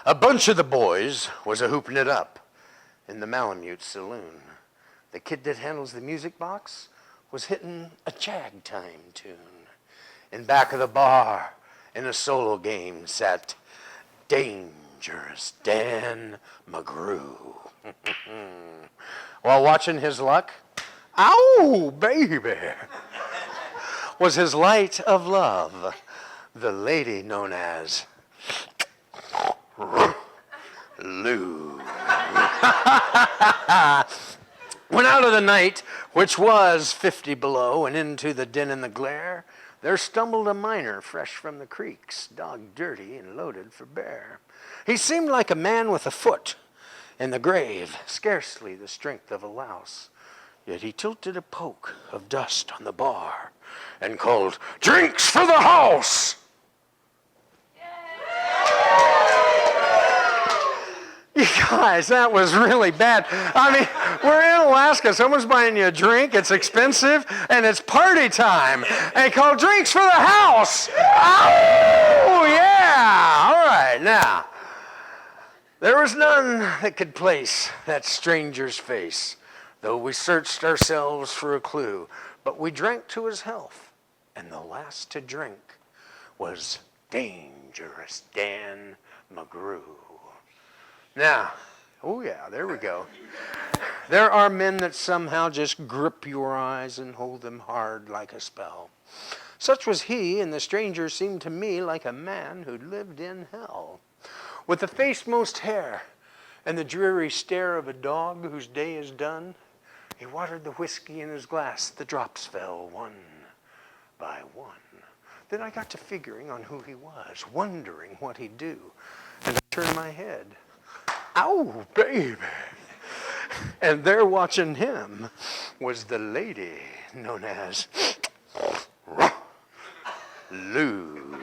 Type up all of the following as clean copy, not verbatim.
A bunch of the boys was a-hooping it up in the Malamute saloon. The kid that handles the music box was hitting a jag time tune. In back of the bar, in a solo game, sat Dangerous Dan McGrew. While watching his luck, ow, baby, was his light of love, the lady known as Lou. When out of the night, which was 50 below, and into the din and the glare, there stumbled a miner fresh from the creeks, dog dirty and loaded for bear. He seemed like a man with a foot in the grave, scarcely the strength of a louse. Yet he tilted a poke of dust on the bar and called, "Drinks for the house!" You guys, that was really bad. I mean, we're in Alaska. Someone's buying you a drink. It's expensive, and it's party time. And they call drinks for the house. Oh, yeah. All right, now. There was none that could place that stranger's face, though we searched ourselves for a clue. But we drank to his health, and the last to drink was Dangerous Dan McGrew. Now, oh yeah, there we go. There are men that somehow just grip your eyes and hold them hard like a spell. Such was he, and the stranger seemed to me like a man who'd lived in hell. With the face most hair and the dreary stare of a dog whose day is done, he watered the whiskey in his glass. The drops fell one by one. Then I got to figuring on who he was, wondering what he'd do. And I turned my head. Ow, baby. And there watching him was the lady known as Lou.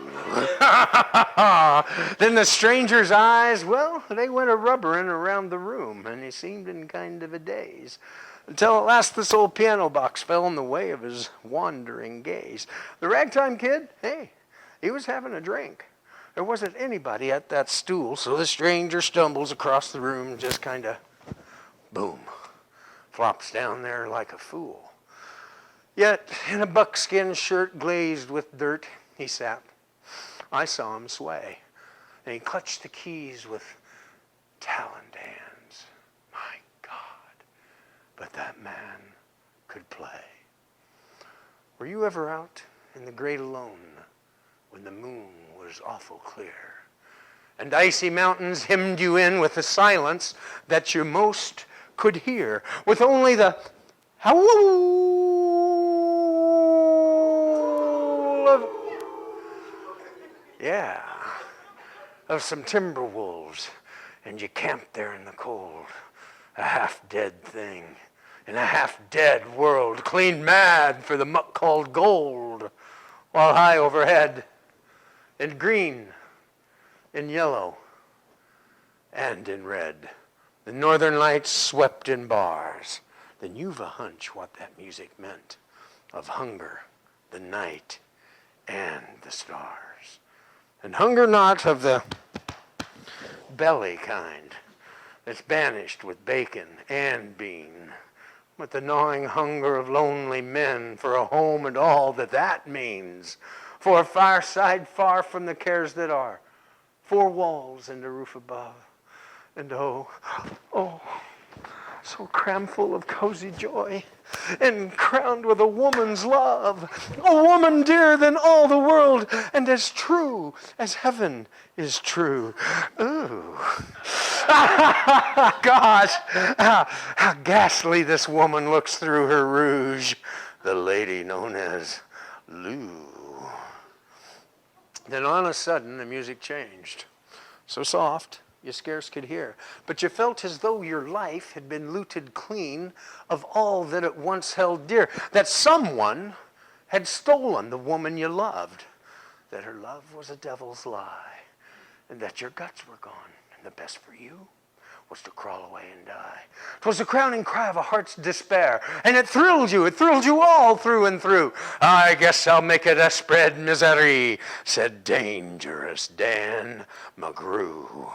Then the stranger's eyes, well, they went a-rubbering around the room, and he seemed in kind of a daze. Until at last this old piano box fell in the way of his wandering gaze. The ragtime kid, hey, he was having a drink. There wasn't anybody at that stool, so the stranger stumbles across the room, just kind of, boom, flops down there like a fool. Yet, in a buckskin shirt glazed with dirt, he sat. I saw him sway, and he clutched the keys with taloned hands. My God, but that man could play. Were you ever out in the great alone when the moon was awful clear, and icy mountains hemmed you in with a silence that you most could hear, with only the howl of some timber wolves, and you camped there in the cold, a half-dead thing in a half-dead world, clean mad for the muck called gold, while high overhead, in green, in yellow, and in red, the northern lights swept in bars. Then you've a hunch what that music meant, of hunger, the night, and the stars. And hunger not of the belly kind that's banished with bacon and bean, but the gnawing hunger of lonely men for a home and all that that means. For a fireside far from the cares that are, 4 walls and a roof above, and oh, so crammed full of cozy joy, and crowned with a woman's love, a woman dearer than all the world, and as true as heaven is true. Ooh. Gosh, how ghastly this woman looks through her rouge, the lady known as Lou. Then on a sudden, the music changed. So soft, you scarce could hear. But you felt as though your life had been looted clean of all that it once held dear. That someone had stolen the woman you loved. That her love was a devil's lie. And that your guts were gone. And the best for you was to crawl away and die. 'Twas the crowning cry of a heart's despair, and it thrilled you all through and through. I guess I'll make it a spread misery, said Dangerous Dan McGrew.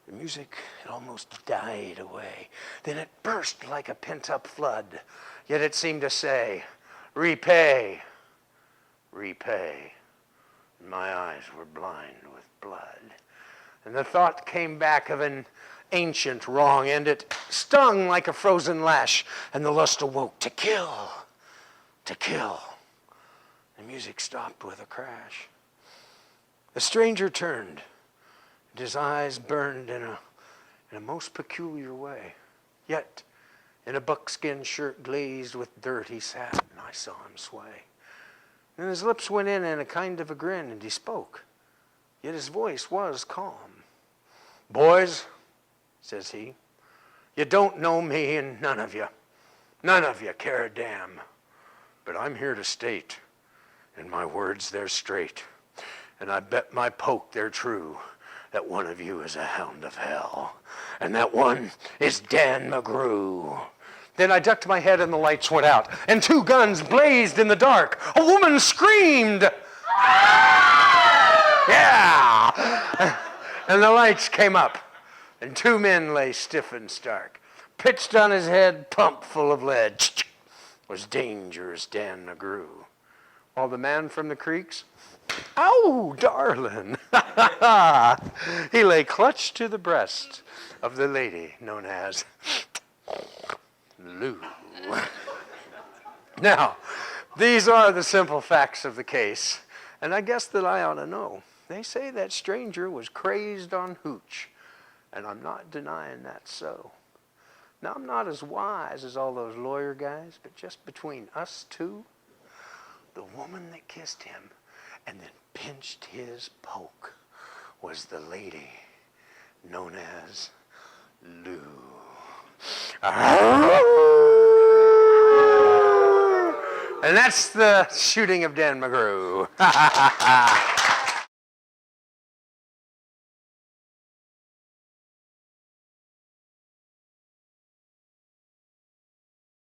The music had almost died away. Then it burst like a pent-up flood. Yet it seemed to say, repay, repay. And my eyes were blind with blood. And the thought came back of an ancient wrong, and it stung like a frozen lash, and the lust awoke to kill, to kill. The music stopped with a crash. The stranger turned, and his eyes burned in a most peculiar way. Yet, in a buckskin shirt glazed with dirt, he sat, and I saw him sway. And his lips went in a kind of a grin, and he spoke. Yet his voice was calm. Boys, says he, you don't know me, and none of you care a damn. But I'm here to state, and my words they're straight, and I bet my poke they're true, that one of you is a hound of hell, and that one is Dan McGrew. Then I ducked my head and the lights went out, and two guns blazed in the dark. A woman screamed, yeah! And the lights came up, and two men lay stiff and stark. Pitched on his head, pumped full of lead, was dangerous Dan McGrew. While the man from the creeks, ow, darling, he lay clutched to the breast of the lady known as Lou. Now, these are the simple facts of the case, and I guess that I ought to know. They say that stranger was crazed on hooch, and I'm not denying that's so. Now, I'm not as wise as all those lawyer guys, but just between us two, the woman that kissed him and then pinched his poke was the lady known as Lou. And that's the shooting of Dan McGrew.